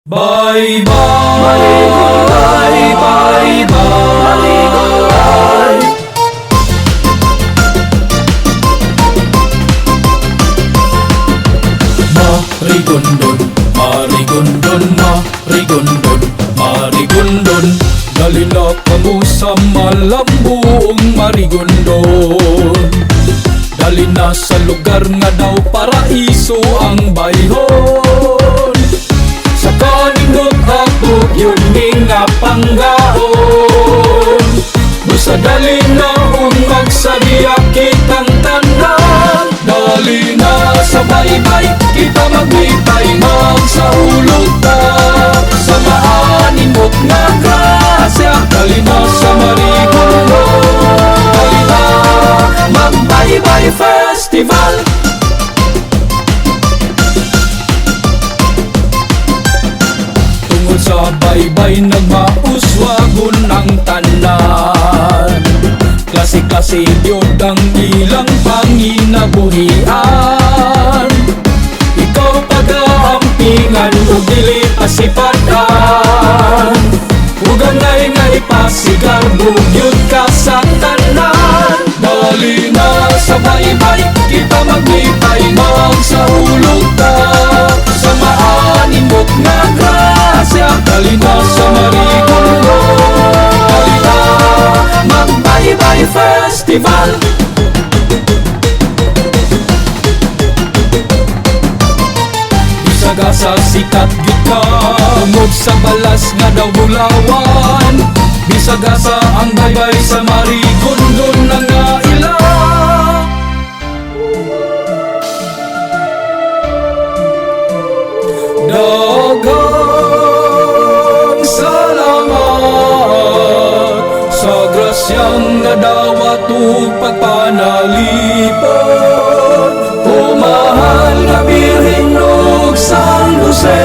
Bye bye, bye bye, bye. Marigondon, Marigondon, Marigondon, Marigondon. Dali na kamo sa malambong Marigondon. Dali na sa lugar nga daw paraiso ang bayhon. Sa kanindot hapog yun nga panggaon. Busa dali na magsabiya kitang tanan. Dali na sa baybay kita magbitay magsaulog ta. Sa maaninot nga grasya dali na sa Marigondon. Dali na magbaybay festival. Tungod sa baybay nagmauswagon ang tanan. Klase-klase yun ang ilang panginabuhian. Ikaw pag-aampingan o dili pasipadan. Huwag nga ipasigar bugyod ka sa tanan. Dali na sa baybay kita maglipay magsaulog ta. Sa maaninot nga grasya dali na sa Marigondon. Dali na magbaybay festival. Bisaga sa sikat gyud ka tungod sa balas nga daw bulawan. Bisaga sa ang baybay sa Marigondon na nga ila. Daghang salamat sa grasyang nadawat ug pagpanalipod. O mahal nga Birhen ug San Jose,